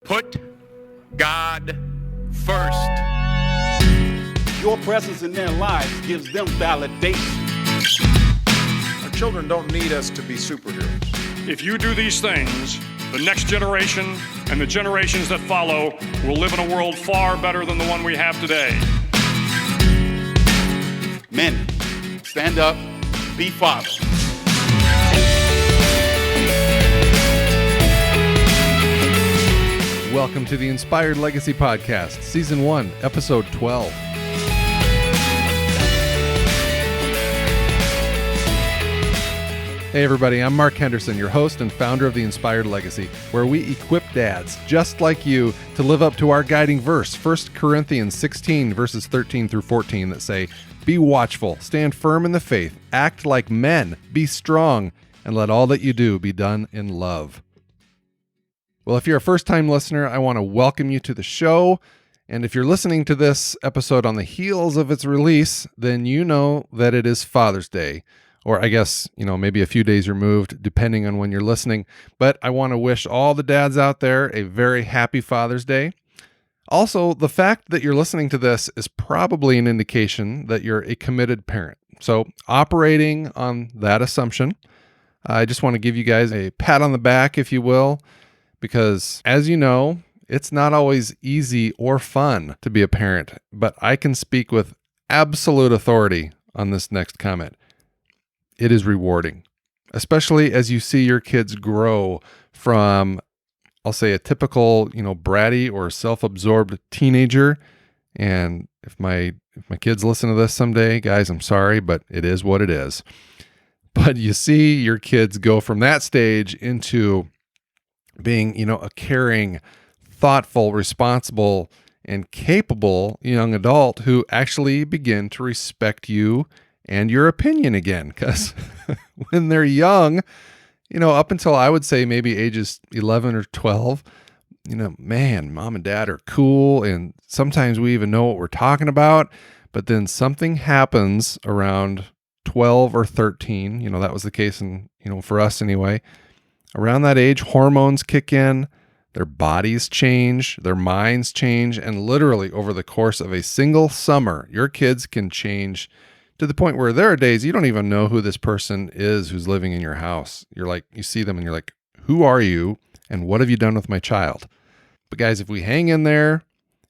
Put God first. Your presence in their lives gives them validation. Our children don't need us to be superheroes. If you do these things, the next generation and the generations that follow will live in a world far better than the one we have today. Men, stand up, be fathers. Welcome to the Inspired Legacy Podcast, Season 1, Episode 12. Hey everybody, I'm Mark Henderson, your host and founder of the Inspired Legacy, where we equip dads just like you to live up to our guiding verse, 1 Corinthians 16, verses 13 through 14, that say, "Be watchful, stand firm in the faith, act like men, be strong, and let all that you do be done in love." Well, if you're a first-time listener, I want to welcome you to the show. And if you're listening to this episode on the heels of its release, then you know that it is Father's Day. Or I guess, maybe a few days removed, depending on when you're listening. But I want to wish all the dads out there a very happy Father's Day. Also, the fact that you're listening to this is probably an indication that you're a committed parent. So operating on that assumption, I just want to give you guys a pat on the back, if you will. Because, as you know, it's not always easy or fun to be a parent, but I can speak with absolute authority on this next comment. It is rewarding, especially as you see your kids grow from, I'll say, a typical, bratty or self-absorbed teenager. And if my kids listen to this someday, guys, I'm sorry, but it is what it is. But you see your kids go from that stage into being, a caring, thoughtful, responsible, and capable young adult who actually begin to respect you and your opinion again. Because when they're young, up until I would say maybe ages 11 or 12, man, mom and dad are cool. And sometimes we even know what we're talking about. But then something happens around 12 or 13. That was the case for us anyway. Around that age, hormones kick in, their bodies change, their minds change, and literally over the course of a single summer, your kids can change to the point where there are days you don't even know who this person is who's living in your house. You're like, you see them and you're like, who are you and what have you done with my child? But guys, if we hang in there,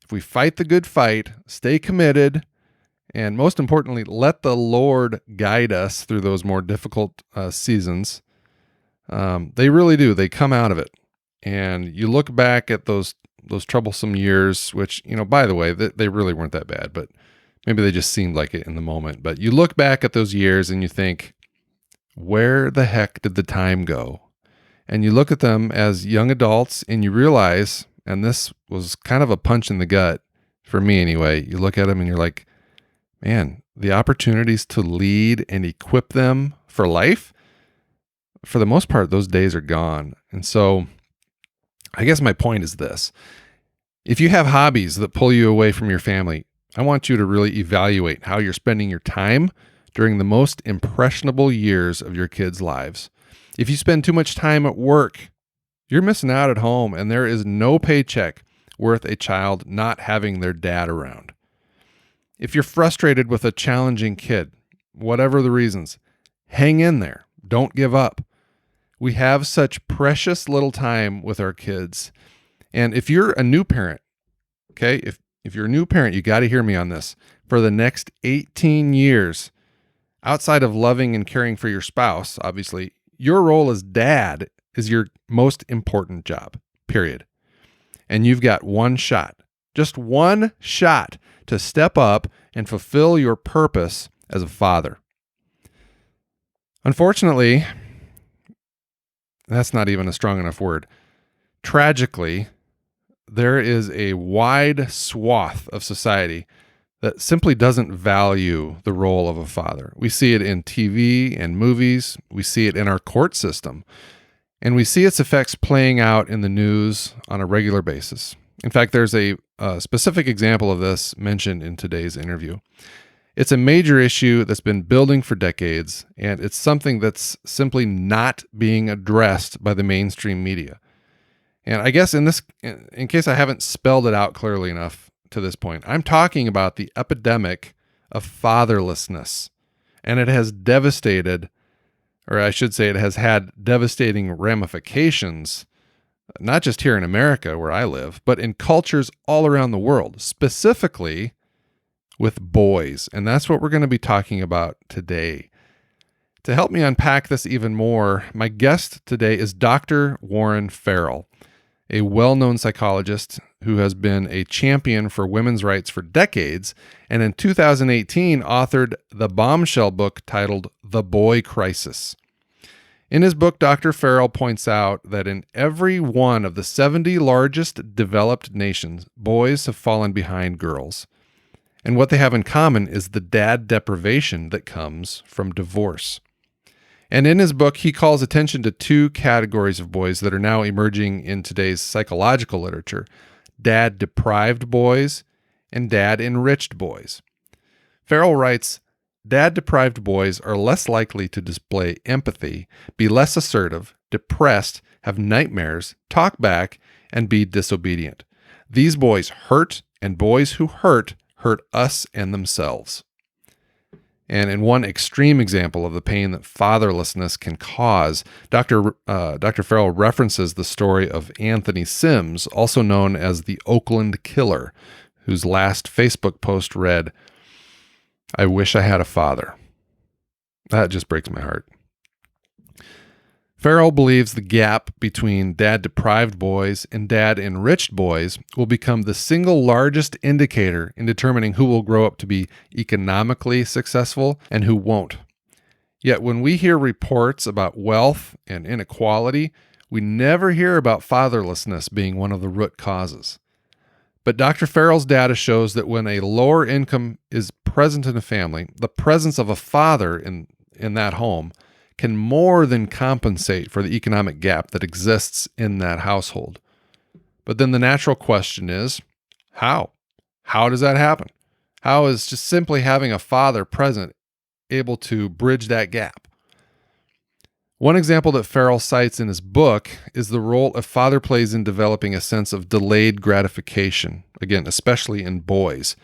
if we fight the good fight, stay committed, and most importantly, let the Lord guide us through those more difficult seasons, they really do. They come out of it. And you look back at those troublesome years, which, by the way, they really weren't that bad, but maybe they just seemed like it in the moment. But you look back at those years and you think, where the heck did the time go? And you look at them as young adults and you realize, and this was kind of a punch in the gut for me anyway, you look at them and you're like, man, the opportunities to lead and equip them for life, for the most part, those days are gone. And so I guess my point is this. If you have hobbies that pull you away from your family, I want you to really evaluate how you're spending your time during the most impressionable years of your kids' lives. If you spend too much time at work, you're missing out at home, and there is no paycheck worth a child not having their dad around. If you're frustrated with a challenging kid, whatever the reasons, hang in there. Don't give up. We have such precious little time with our kids. And if you're a new parent, okay, if you're a new parent, you got to hear me on this. For the next 18 years, outside of loving and caring for your spouse, obviously, your role as dad is your most important job, period. And you've got one shot, just one shot to step up and fulfill your purpose as a father. Unfortunately, that's not even a strong enough word. Tragically, there is a wide swath of society that simply doesn't value the role of a father. We see it in TV and movies. We see it in our court system. And we see its effects playing out in the news on a regular basis. In fact, there's a specific example of this mentioned in today's interview. It's a major issue that's been building for decades, and it's something that's simply not being addressed by the mainstream media. And I guess in case I haven't spelled it out clearly enough to this point, I'm talking about the epidemic of fatherlessness. And it has devastated, or I should say it has had devastating ramifications, not just here in America where I live, but in cultures all around the world, specifically with boys. And that's what we're going to be talking about today. To help me unpack this even more, my guest today is Dr. Warren Farrell, a well-known psychologist who has been a champion for women's rights for decades, and in 2018 authored the bombshell book titled The Boy Crisis. In his book, Dr. Farrell points out that in every one of the 70 largest developed nations, boys have fallen behind girls. And what they have in common is the dad deprivation that comes from divorce. And in his book, he calls attention to two categories of boys that are now emerging in today's psychological literature: dad-deprived boys and dad-enriched boys. Farrell writes, dad-deprived boys are less likely to display empathy, be less assertive, depressed, have nightmares, talk back, and be disobedient. These boys hurt, and boys who hurt us and themselves. And in one extreme example of the pain that fatherlessness can cause, Dr. Farrell references the story of Anthony Sims, also known as the Oakland Killer, whose last Facebook post read, "I wish I had a father." That just breaks my heart. Farrell believes the gap between dad-deprived boys and dad-enriched boys will become the single largest indicator in determining who will grow up to be economically successful and who won't. Yet when we hear reports about wealth and inequality, we never hear about fatherlessness being one of the root causes. But Dr. Farrell's data shows that when a lower income is present in a family, the presence of a father in that home can more than compensate for the economic gap that exists in that household. But then the natural question is, how? How does that happen? How is just simply having a father present able to bridge that gap? One example that Farrell cites in his book is the role a father plays in developing a sense of delayed gratification, again, especially in boys.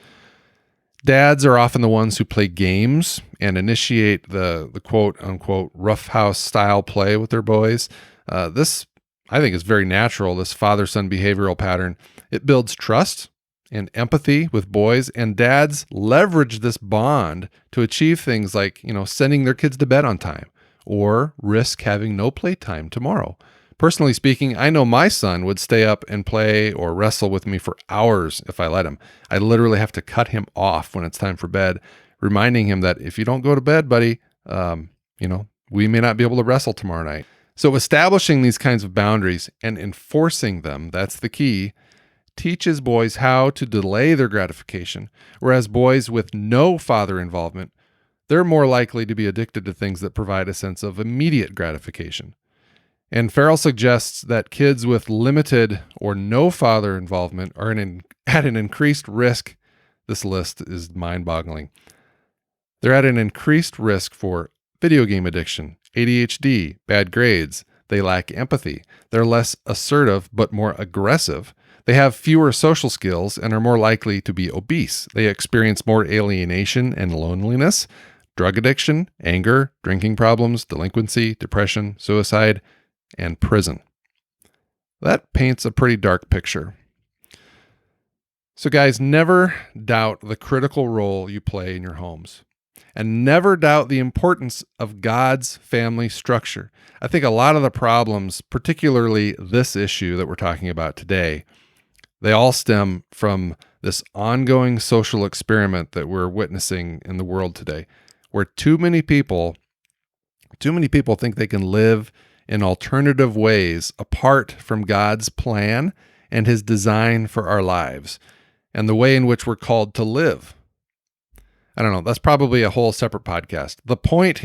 Dads are often the ones who play games and initiate the quote-unquote roughhouse style play with their boys. This, I think, is very natural, this father-son behavioral pattern. It builds trust and empathy with boys, and dads leverage this bond to achieve things like, sending their kids to bed on time or risk having no playtime tomorrow. Personally speaking, I know my son would stay up and play or wrestle with me for hours if I let him. I literally have to cut him off when it's time for bed, reminding him that if you don't go to bed, buddy, we may not be able to wrestle tomorrow night. So establishing these kinds of boundaries and enforcing them, that's the key, teaches boys how to delay their gratification, whereas boys with no father involvement, they're more likely to be addicted to things that provide a sense of immediate gratification. And Farrell suggests that kids with limited or no father involvement are at an increased risk. This list is mind-boggling. They're at an increased risk for video game addiction, ADHD, bad grades. They lack empathy. They're less assertive but more aggressive. They have fewer social skills and are more likely to be obese. They experience more alienation and loneliness, drug addiction, anger, drinking problems, delinquency, depression, suicide, and prison. That paints a pretty dark picture. So guys, never doubt the critical role you play in your homes, and never doubt the importance of God's family structure. I think a lot of the problems, particularly this issue that we're talking about today, they all stem from this ongoing social experiment that we're witnessing in the world today, where too many people think they can live in alternative ways apart from God's plan and his design for our lives and the way in which we're called to live. I don't know. That's probably a whole separate podcast. The point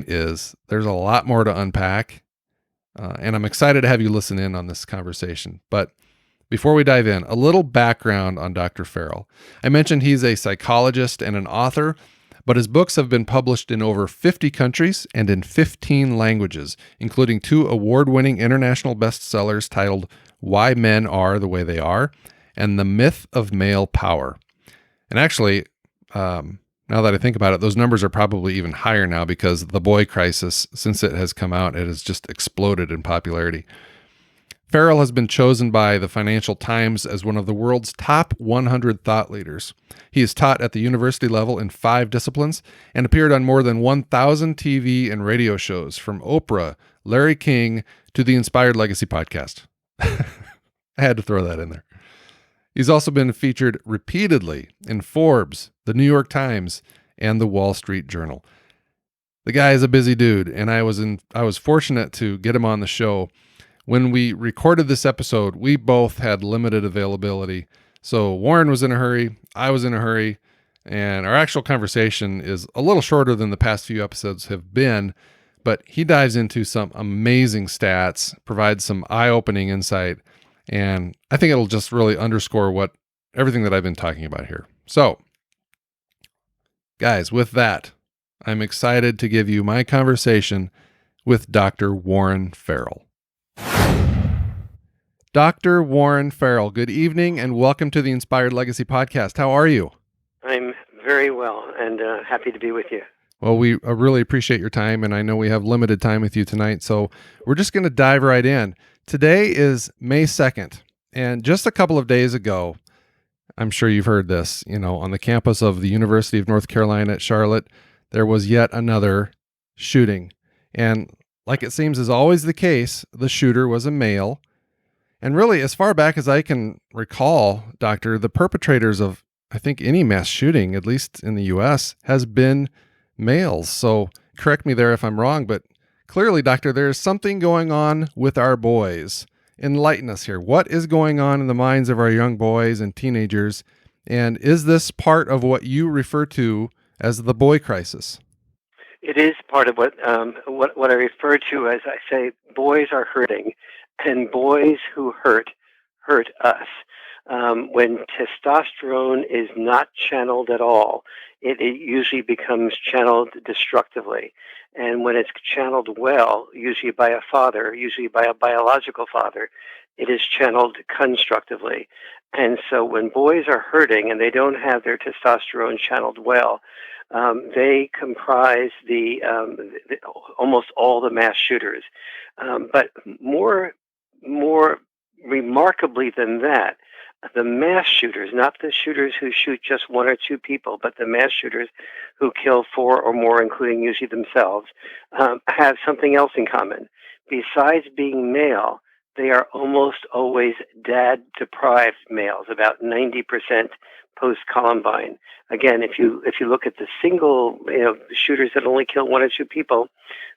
is there's a lot more to unpack, and I'm excited to have you listen in on this conversation. But before we dive in, a little background on Dr. Farrell. I mentioned he's a psychologist and an author, but his books have been published in over 50 countries and in 15 languages, including 2 award-winning international bestsellers titled Why Men Are the Way They Are and The Myth of Male Power. And actually, now that I think about it, those numbers are probably even higher now because The Boy Crisis, since it has come out, it has just exploded in popularity. Farrell has been chosen by the Financial Times as one of the world's top 100 thought leaders. He has taught at the university level in 5 disciplines and appeared on more than 1,000 TV and radio shows, from Oprah, Larry King, to the Inspired Legacy podcast. I had to throw that in there. He's also been featured repeatedly in Forbes, the New York Times, and the Wall Street Journal. The guy is a busy dude, and I was fortunate to get him on the show. When we recorded this episode, we both had limited availability. So Warren was in a hurry, I was in a hurry, and our actual conversation is a little shorter than the past few episodes have been, but he dives into some amazing stats, provides some eye-opening insight, and I think it'll just really underscore everything that I've been talking about here. So, guys, with that, I'm excited to give you my conversation with Dr. Warren Farrell. Dr. Warren Farrell, good evening and welcome to the Inspired Legacy podcast. How are you? I'm very well and happy to be with you. Well, we really appreciate your time, and I know we have limited time with you tonight, so we're just going to dive right in. Today is May 2nd, and just a couple of days ago, I'm sure you've heard this, on the campus of the University of North Carolina at Charlotte, there was yet another shooting. And like it seems is always the case, the shooter was a male. And really, as far back as I can recall, Doctor, the perpetrators of, I think, any mass shooting, at least in the U.S., has been males. So correct me there if I'm wrong, but clearly, Doctor, there's something going on with our boys. Enlighten us here. What is going on in the minds of our young boys and teenagers? And is this part of what you refer to as the boy crisis? It is part of what I refer to as, I say, boys are hurting, and boys who hurt us. When testosterone is not channeled at all, it usually becomes channeled destructively. And when it's channeled well, usually by a father, usually by a biological father, it is channeled constructively. And so when boys are hurting and they don't have their testosterone channeled well, they comprise almost all the mass shooters. But more remarkably than that, the mass shooters, not the shooters who shoot just 1 or 2 people, but the mass shooters who kill 4 or more, including usually themselves, have something else in common. Besides being male, they are almost always dad-deprived males, about 90% post-Columbine. Again, if you look at the single shooters that only kill 1 or 2 people,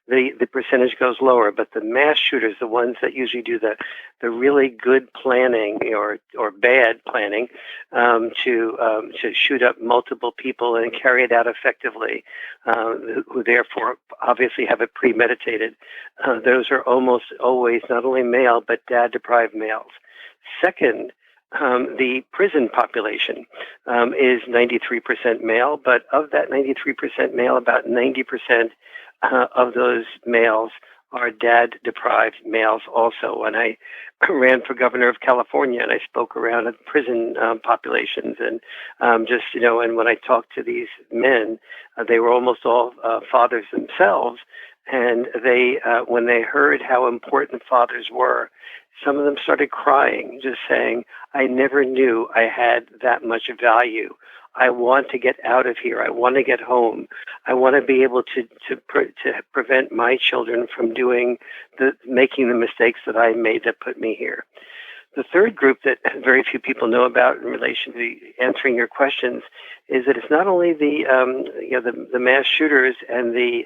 the percentage goes lower. But the mass shooters, the ones that usually do the really good planning or bad planning to shoot up multiple people and carry it out effectively, who therefore obviously have it premeditated, those are almost always not only male but dad-deprived males. Second, the prison population is 93% male, but of that 93% male, about 90% of those males are dad-deprived males also. When I ran for governor of California and I spoke around at prison populations and and when I talked to these men, they were almost all fathers themselves. And they, when they heard how important fathers were, some of them started crying, just saying, I never knew I had that much value. I want to get out of here. I want to get home. I want to be able to prevent my children from making the mistakes that I made that put me here. The third group that very few people know about in relation to answering your questions is that it's not only the mass shooters and the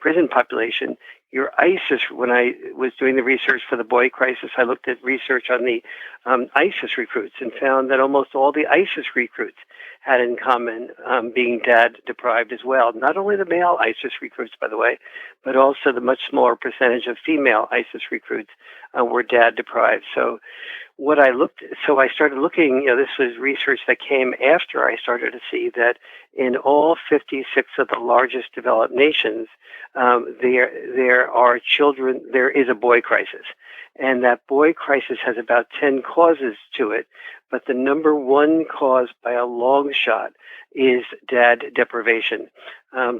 prison population. Your ISIS, when I was doing the research for the boy crisis, I looked at research on the ISIS recruits and found that almost all the ISIS recruits had in common being dad-deprived as well. Not only the male ISIS recruits, by the way, but also the much smaller percentage of female ISIS recruits were dad-deprived. So So I started looking, this was research that came after I started to see that in all 56 of the largest developed nations, there are children, there is a boy crisis. And that boy crisis has about 10 causes to it. But the number one cause by a long shot is dad deprivation.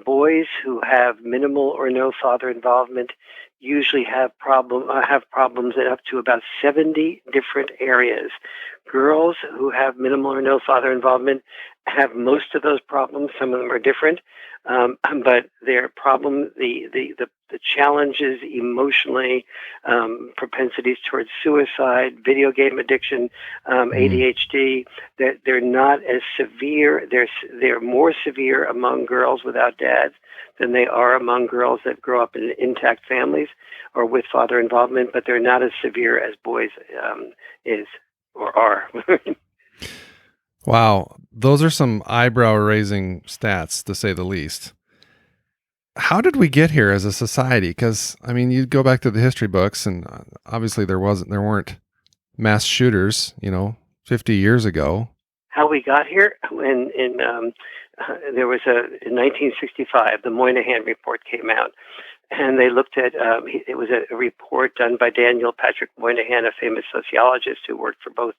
Boys who have minimal or no father involvement usually have problems in up to about 70 different areas. Girls who have minimal or no father involvement have most of those problems. Some of them are different, but their problem, the challenges emotionally, propensities towards suicide, video game addiction, ADHD, they're not as severe. They're more severe among girls without dads than they are among girls that grow up in intact families or with father involvement, but they're not as severe as boys is or are. Wow. Those are some eyebrow-raising stats, to say the least. How did we get here as a society? Because, I mean, you go back to the history books, and obviously there weren't mass shooters, 50 years ago. How we got here, there was in 1965, the Moynihan Report came out, and they looked at, it was a report done by Daniel Patrick Moynihan, a famous sociologist who worked for both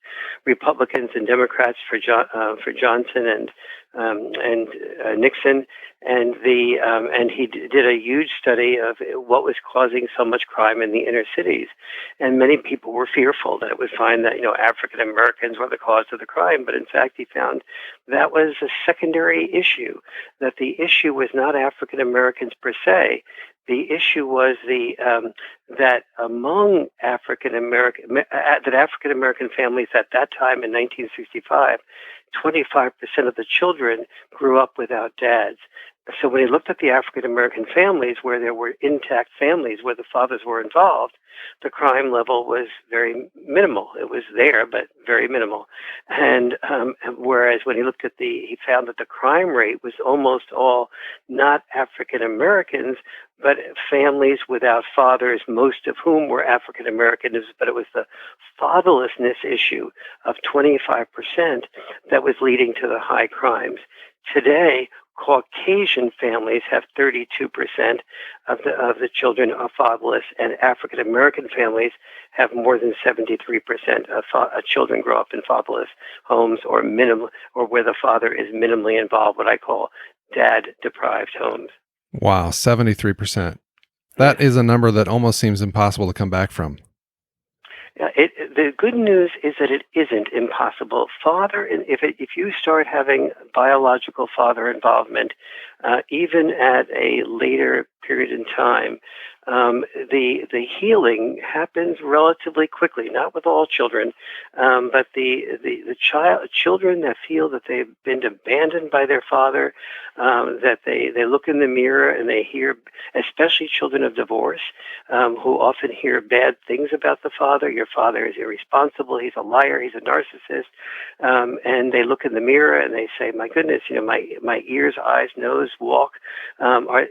Republicans and Democrats for Johnson and Nixon, and he did a huge study of what was causing so much crime in the inner cities, and many people were fearful that it would find that African Americans were the cause of the crime, but in fact he found that was a secondary issue, that the issue was not African Americans per se. The issue was that among African American families at that time in 1965, 25% of the children grew up without dads. So when he looked at the African American families where there were intact families where the fathers were involved, the crime level was very minimal. It was there, but very minimal. And whereas when he looked at he found that the crime rate was almost all not African Americans, but families without fathers, most of whom were African Americans, but it was the fatherlessness issue of 25% that was leading to the high crimes. Today, Caucasian families have 32% of the children are fatherless, and African American families have more than 73% of children grow up in fatherless homes or where the father is minimally involved, what I call dad-deprived homes. Wow, 73%. That is a number that almost seems impossible to come back from. The good news is that it isn't impossible. If you start having biological father involvement, even at a later period in time, the healing happens relatively quickly. Not with all children, but the children that feel that they've been abandoned by their father, that they look in the mirror and they hear, especially children of divorce, who often hear bad things about the father. Your father is irresponsible. He's a liar. He's a narcissist. And they look in the mirror and they say, "My goodness, my ears, eyes, nose, walk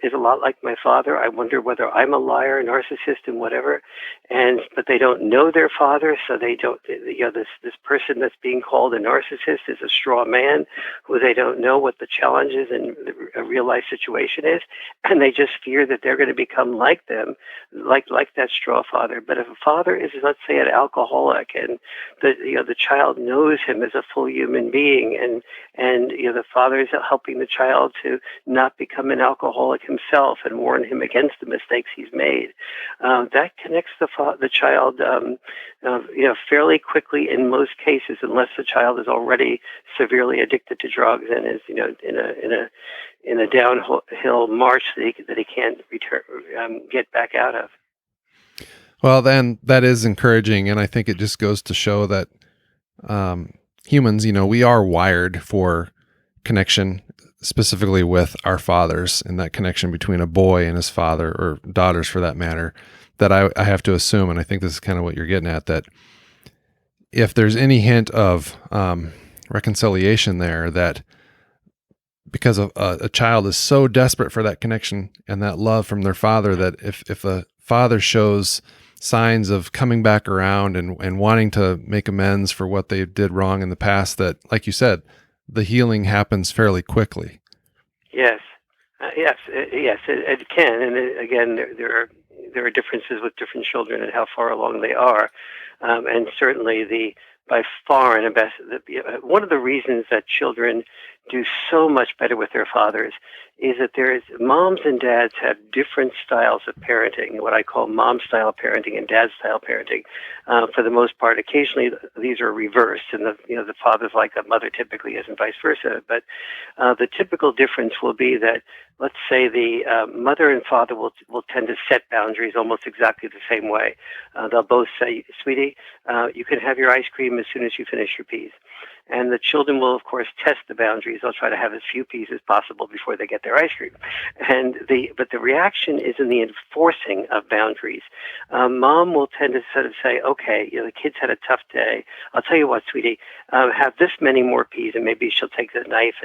is a lot like my father. I wonder whether I'm a liar, narcissist, and whatever." But they don't know their father, so they don't. This person that's being called a narcissist is a straw man who they don't know what the challenges in a real life situation is, and they just fear that they're going to become like them, like that straw father. But if a father is, let's say, an alcoholic, and the child knows him as a full human being, and the father is helping the child to not become an alcoholic himself and warn him against the mistakes he's made, that connects the child fairly quickly in most cases, unless the child is already severely addicted to drugs and is in a downhill march that he can't get back out of. Well, then that is encouraging, and I think it just goes to show that humans, we are wired for connection, specifically with our fathers, and that connection between a boy and his father, or daughters for that matter, that I have to assume, and I think this is kind of what you're getting at, that if there's any hint of reconciliation there, that because a child is so desperate for that connection and that love from their father, that if a father shows signs of coming back around and wanting to make amends for what they did wrong in the past, that, like you said, the healing happens fairly quickly. Yes, it can. And again, there are differences with different children and how far along they are, and certainly by far and one of the reasons that children do so much better with their fathers is that moms and dads have different styles of parenting, what I call mom-style parenting and dad-style parenting. For the most part, occasionally these are reversed, and the father's like a mother typically is, and vice versa. But the typical difference will be that, let's say, the mother and father will tend to set boundaries almost exactly the same way. They'll both say, "Sweetie, you can have your ice cream as soon as you finish your peas." And the children will, of course, test the boundaries. They'll try to have as few peas as possible before they get their ice cream. But the reaction is in the enforcing of boundaries. Mom will tend to sort of say, "Okay, the kids had a tough day. I'll tell you what, sweetie, have this many more peas," and maybe she'll take the knife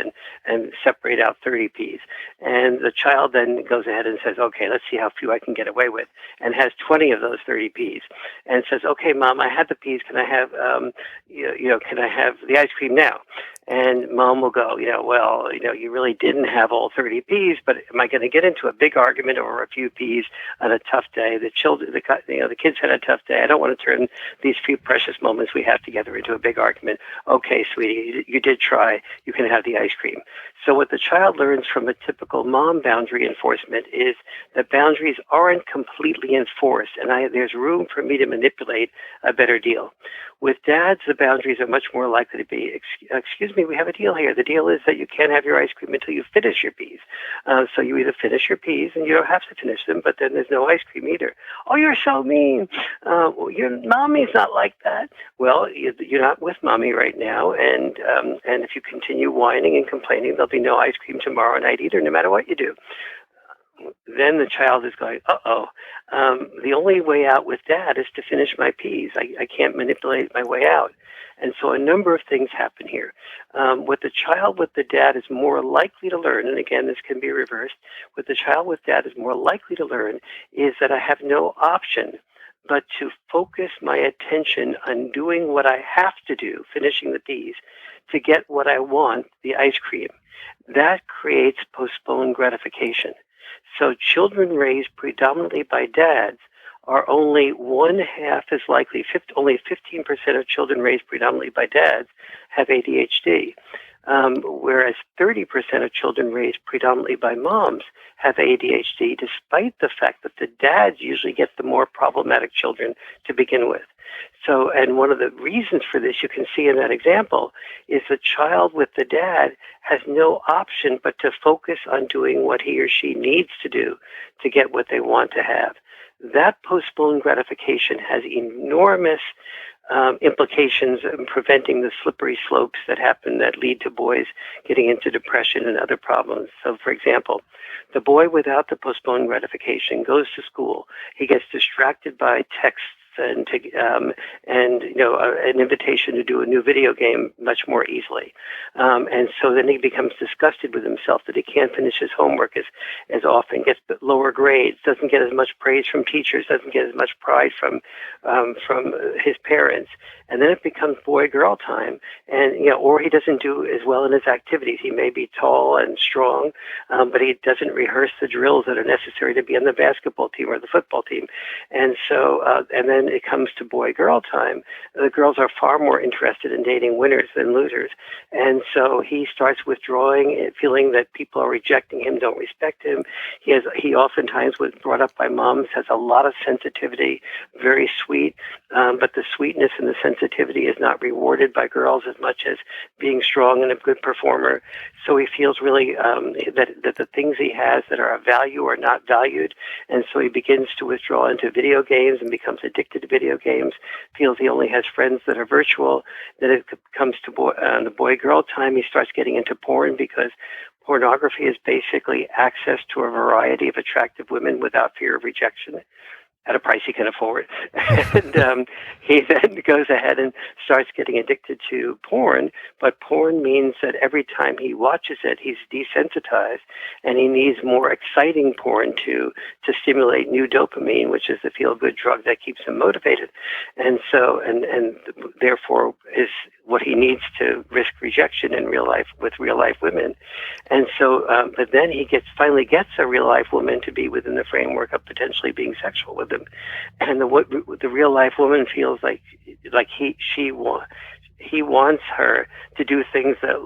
and separate out 30 peas. And the child then goes ahead and says, "Okay, let's see how few I can get away with," and has 20 of those 30 peas, and says, "Okay, Mom, I had the peas. Can I have, can I have the ice cream now?" And Mom will go, "Well, you really didn't have all 30 peas, but am I going to get into a big argument over a few peas on a tough day? The kids had a tough day. I don't want to turn these few precious moments we have together into a big argument. Okay, sweetie, you did try. You can have the ice cream." So what the child learns from a typical mom boundary enforcement is that boundaries aren't completely enforced, and there's room for me to manipulate a better deal. With dads, the boundaries are much more likely to be, "Excuse me, we have a deal here. The deal is that you can't have your ice cream until you finish your peas. So you either finish your peas, and you don't have to finish them, but then there's no ice cream either." "Oh, you're so mean. Your mommy's not like that." "Well, you're not with mommy right now, and if you continue whining and complaining, there'll be no ice cream tomorrow night either, no matter what you do." Then the child is going, the only way out with dad is to finish my peas. I can't manipulate my way out. And so a number of things happen here. What the child with the dad is more likely to learn, and again, this can be reversed, what the child with dad is more likely to learn is that I have no option but to focus my attention on doing what I have to do, finishing the peas, to get what I want, the ice cream. That creates postponed gratification. So children raised predominantly by dads are only one half as likely, only 15% of children raised predominantly by dads have ADHD, whereas 30% of children raised predominantly by moms have ADHD, despite the fact that the dads usually get the more problematic children to begin with. So, and one of the reasons for this, you can see in that example, is the child with the dad has no option but to focus on doing what he or she needs to do to get what they want to have. That postponed gratification has enormous implications in preventing the slippery slopes that lead to boys getting into depression and other problems. So, for example, the boy without the postponed gratification goes to school. He gets distracted by texts and an invitation to do a new video game much more easily. And so then he becomes disgusted with himself that he can't finish his homework as often, gets lower grades, doesn't get as much praise from teachers, doesn't get as much pride from his parents. And then it becomes boy-girl time, and or he doesn't do as well in his activities. He may be tall and strong, but he doesn't rehearse the drills that are necessary to be on the basketball team or the football team. And so, and then it comes to boy-girl time. The girls are far more interested in dating winners than losers, and so he starts withdrawing, feeling that people are rejecting him, don't respect him. He oftentimes was brought up by moms, has a lot of sensitivity, very sweet, but the sweetness and the sensitivity is not rewarded by girls as much as being strong and a good performer. So he feels really that the things he has that are of value are not valued, and so he begins to withdraw into video games and becomes addicted to video games, feels he only has friends that are virtual. Then it comes to the boy-girl time, he starts getting into porn because pornography is basically access to a variety of attractive women without fear of rejection. at a price he can afford. And he then goes ahead and starts getting addicted to porn. But porn means that every time he watches it, he's desensitized, and he needs more exciting porn to stimulate new dopamine, which is the feel-good drug that keeps him motivated. And so, and therefore is what he needs to risk rejection in real life with real life women. And so, but then he finally gets a real life woman to be within the framework of potentially being sexual with him. And the real life woman feels like he wants her to do things that,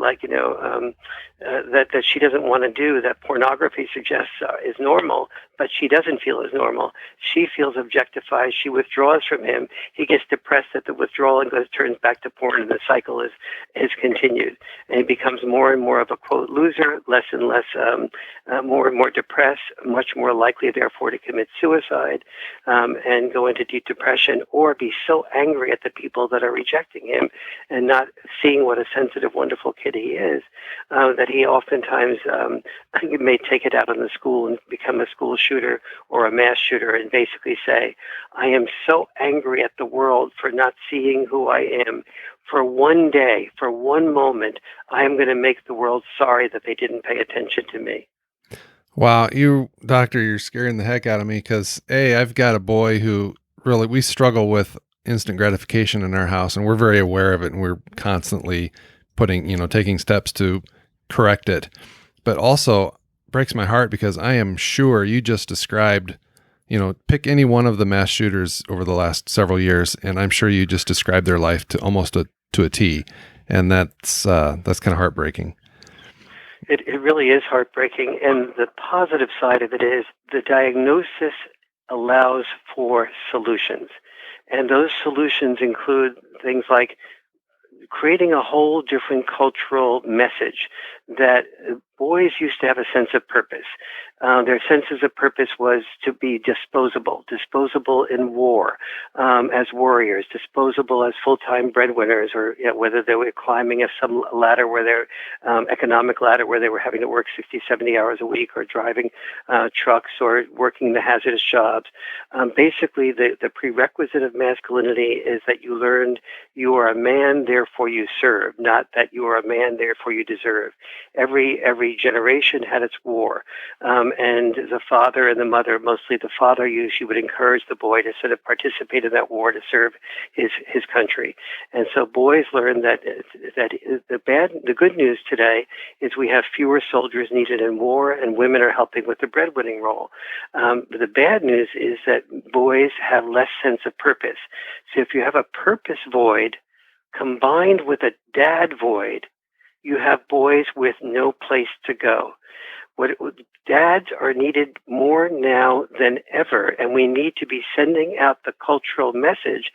that she doesn't want to do, that pornography suggests is normal, but she doesn't feel is normal. She feels objectified. She withdraws from him. He gets depressed at the withdrawal and turns back to porn, and the cycle is continued. And he becomes more and more of a, quote, loser, less and less, more and more depressed, much more likely, therefore, to commit suicide and go into deep depression, or be so angry at the people that are rejecting him and not seeing what a sensitive, wonderful kid he is, that he oftentimes may take it out on the school and become a school shooter or a mass shooter and basically say, I am so angry at the world for not seeing who I am. For one day, for one moment, I am going to make the world sorry that they didn't pay attention to me. Wow, doctor, you're scaring the heck out of me because I've got a boy who really, we struggle with instant gratification in our house, and we're very aware of it, and we're constantly taking steps to correct it. But also breaks my heart because I am sure you just described, pick any one of the mass shooters over the last several years, and I'm sure you just described their life to almost to a T, and that's kind of heartbreaking. It really is heartbreaking, and the positive side of it is the diagnosis allows for solutions, and those solutions include things like creating a whole different cultural message that boys used to have a sense of purpose. Their senses of purpose was to be disposable in war, as warriors, disposable as full-time breadwinners, or whether they were climbing some ladder where they're economic ladder where they were having to work 60, 70 hours a week, or driving trucks, or working the hazardous jobs. Basically, the prerequisite of masculinity is that you learned you are a man, therefore you serve, not that you are a man, therefore you deserve. Every generation had its war, and the father and the mother, mostly the father, usually would encourage the boy to sort of participate in that war to serve his country. And so boys learn that the good news today is we have fewer soldiers needed in war, and women are helping with the breadwinning role. The bad news is that boys have less sense of purpose. So if you have a purpose void combined with a dad void, you have boys with no place to go. Dads are needed more now than ever, and we need to be sending out the cultural message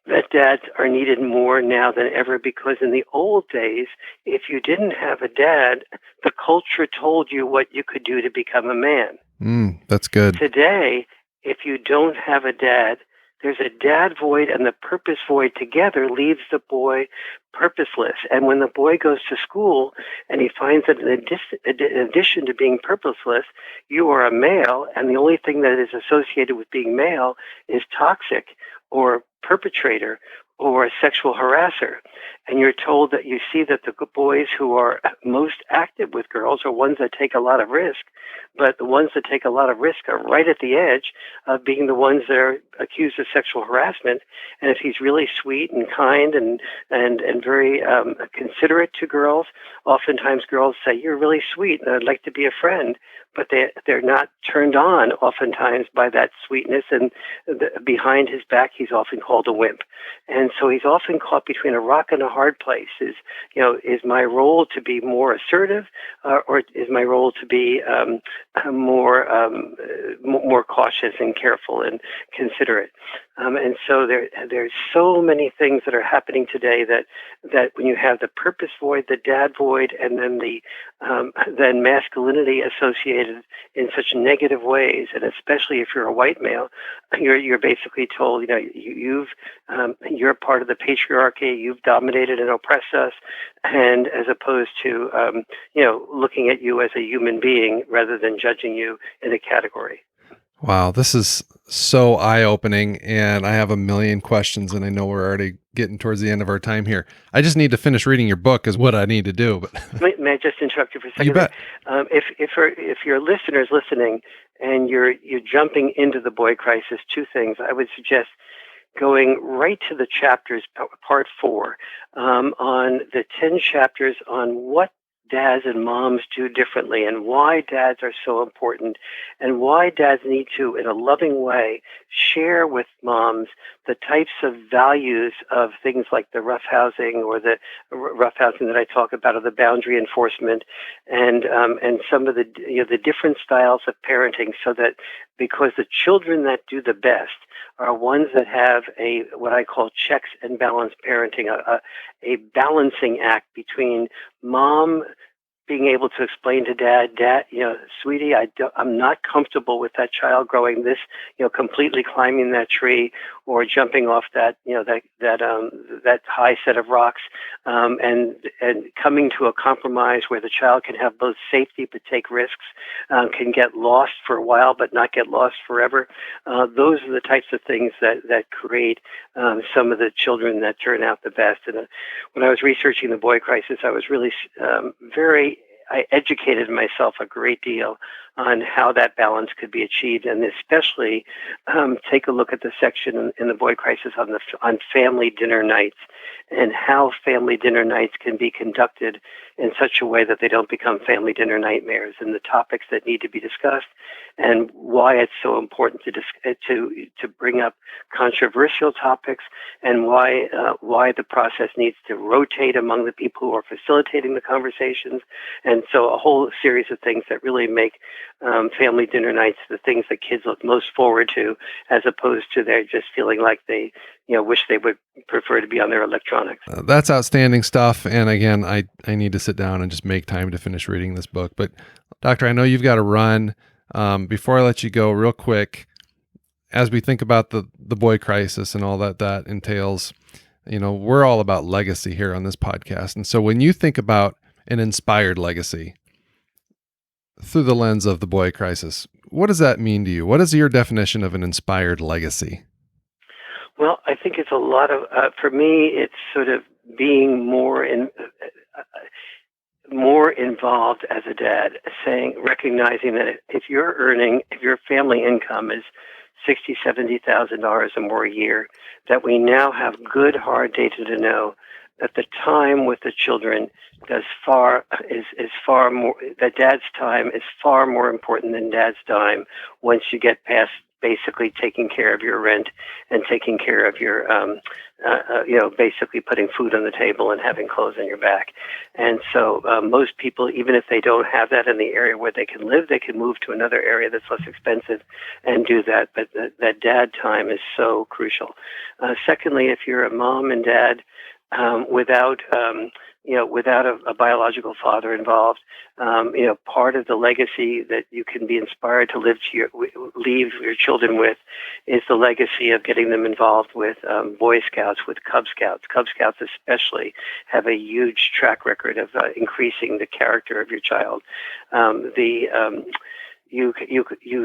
that dads are needed more now than ever, because in the old days, if you didn't have a dad, the culture told you what you could do to become a man. That's good. Today, if you don't have a dad, there's a dad void, and the purpose void together leaves the boy purposeless. And when the boy goes to school and he finds that in addition to being purposeless, you are a male, and the only thing that is associated with being male is toxic or perpetrator or a sexual harasser. And you're told that you see that the boys who are most active with girls are ones that take a lot of risk, but the ones that take a lot of risk are right at the edge of being the ones that are accused of sexual harassment. And if he's really sweet and kind and very considerate to girls, oftentimes girls say, you're really sweet and I'd like to be a friend, but they're not turned on oftentimes by that sweetness, and behind his back he's often called a wimp. And so he's often caught between a rock and a hard place. Is my role to be more assertive, or is my role to be more cautious and careful and considerate? And so there's so many things that are happening today that when you have the purpose void, the dad void, and then then masculinity associated in such negative ways, and especially if you're a white male, you're basically told, you're part of the patriarchy, you've dominated and oppressed us, and as opposed to looking at you as a human being rather than judging you in a category. Wow, this is so eye-opening, and I have a million questions, and I know we're already getting towards the end of our time here. I just need to finish reading your book is what I need to do. But May I just interrupt you for a second? you bet. If your listeners listening and you're jumping into the boy crisis, two things I would suggest: going right to the chapters, part 4, on the 10 chapters on what dads and moms do differently and why dads are so important and why dads need to, in a loving way, share with moms the types of values of things like the roughhousing or the roughhousing that I talk about, or the boundary enforcement, and some of the the different styles of parenting, so that because the children that do the best are ones that have a what I call checks and balance parenting, a balancing act between mom being able to explain to dad, sweetie, I'm not comfortable with that child growing this, completely climbing that tree or jumping off that, that high set of rocks, and coming to a compromise where the child can have both safety but take risks, can get lost for a while but not get lost forever. Those are the types of things that create some of the children that turn out the best. And when I was researching the boy crisis, I was really I educated myself a great deal on how that balance could be achieved, and especially take a look at the section in the boy crisis on family dinner nights, and how family dinner nights can be conducted in such a way that they don't become family dinner nightmares, and the topics that need to be discussed, and why it's so important to bring up controversial topics, and why the process needs to rotate among the people who are facilitating the conversations. And so a whole series of things that really make family dinner nights the things that kids look most forward to, as opposed to they're just feeling like they wish they would prefer to be on their electronics. That's outstanding stuff. And again, I need to sit down and just make time to finish reading this book. But Doctor, I know you've got to run. Before I let you go, real quick, as we think about the boy crisis and all that entails, we're all about legacy here on this podcast. And so when you think about an inspired legacy through the lens of the boy crisis, what does that mean to you? What is your definition of an inspired legacy? Well, I think it's a lot of, for me, it's sort of being more involved as a dad, recognizing that if your family income is $60,000-$70,000 or more a year, that we now have good hard data to know that the time with the children is far more, that dad's time is far more important than dad's time once you get past basically taking care of your rent and taking care of your, basically putting food on the table and having clothes on your back. And so most people, even if they don't have that in the area where they can live, they can move to another area that's less expensive and do that. But that dad time is so crucial. Secondly, if you're a mom and dad without a biological father involved, part of the legacy that you can be inspired to leave your children with is the legacy of getting them involved with Boy Scouts, with Cub Scouts. Cub Scouts especially have a huge track record of increasing the character of your child. You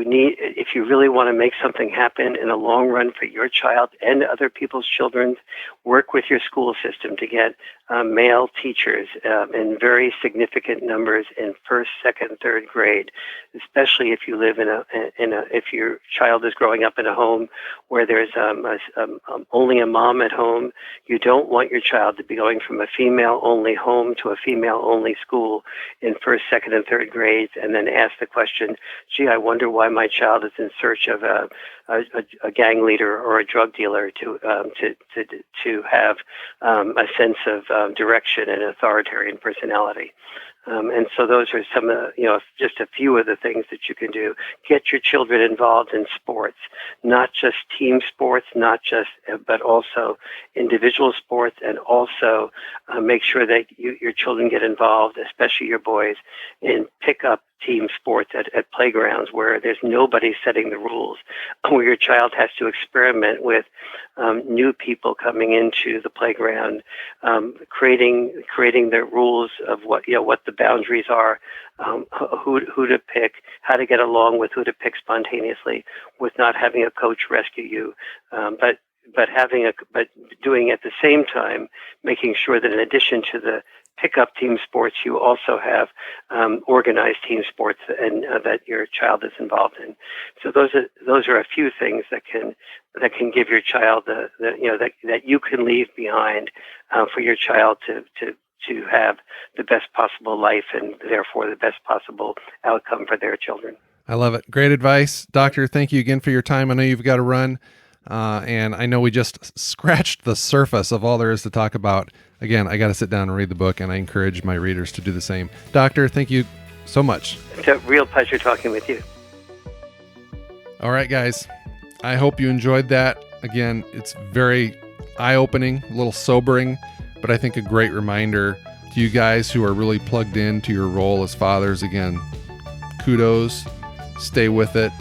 need, if you really want to make something happen in the long run for your child and other people's children, work with your school system to get male teachers in very significant numbers in first, second, third grade, especially if you live if your child is growing up in a home where there's only a mom at home. You don't want your child to be going from a female-only home to a female-only school in first, second, and third grades, and then ask the question, gee, I wonder why my child is in search of a gang leader or a drug dealer to have a sense of direction and authoritarian personality. And so those are some of just a few of the things that you can do. Get your children involved in sports, not just team sports, but also individual sports, and also make sure that your children get involved, especially your boys, in pickup team sports at playgrounds where there's nobody setting the rules, where your child has to experiment with new people coming into the playground, creating the rules of what the boundaries are, who to pick, how to get along with who to pick spontaneously, with not having a coach rescue you, but doing at the same time, making sure that in addition to the pickup team sports, you also have organized team sports and that your child is involved in. So those are a few things that can give your child that you can leave behind for your child to have the best possible life and therefore the best possible outcome for their children. I love it. Great advice. Doctor, thank you again for your time. I know you've got to run. And I know we just scratched the surface of all there is to talk about. Again, I got to sit down and read the book, and I encourage my readers to do the same. Doctor, thank you so much. It's a real pleasure talking with you. All right, guys. I hope you enjoyed that. Again, it's very eye-opening, a little sobering, but I think a great reminder to you guys who are really plugged into your role as fathers. Again, kudos. Stay with it.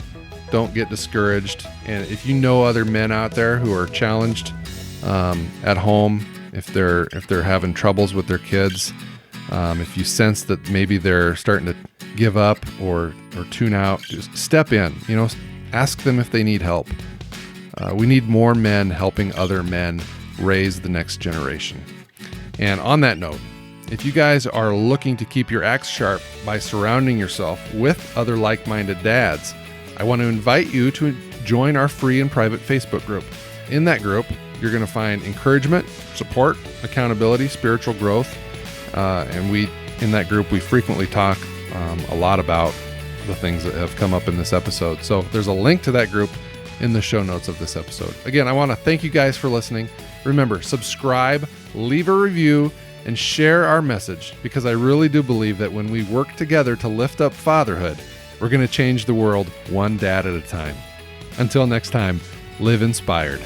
Don't get discouraged. And if you know other men out there who are challenged at home, if they're having troubles with their kids, if you sense that maybe they're starting to give up or tune out, just step in. Ask them if they need help. We need more men helping other men raise the next generation. And on that note, if you guys are looking to keep your axe sharp by surrounding yourself with other like-minded dads, I want to invite you to join our free and private Facebook group. In that group, you're going to find encouragement, support, accountability, spiritual growth. And in that group, we frequently talk a lot about the things that have come up in this episode. So there's a link to that group in the show notes of this episode. Again, I want to thank you guys for listening. Remember, subscribe, leave a review, and share our message, because I really do believe that when we work together to lift up fatherhood, we're going to change the world one dad at a time. Until next time, live inspired.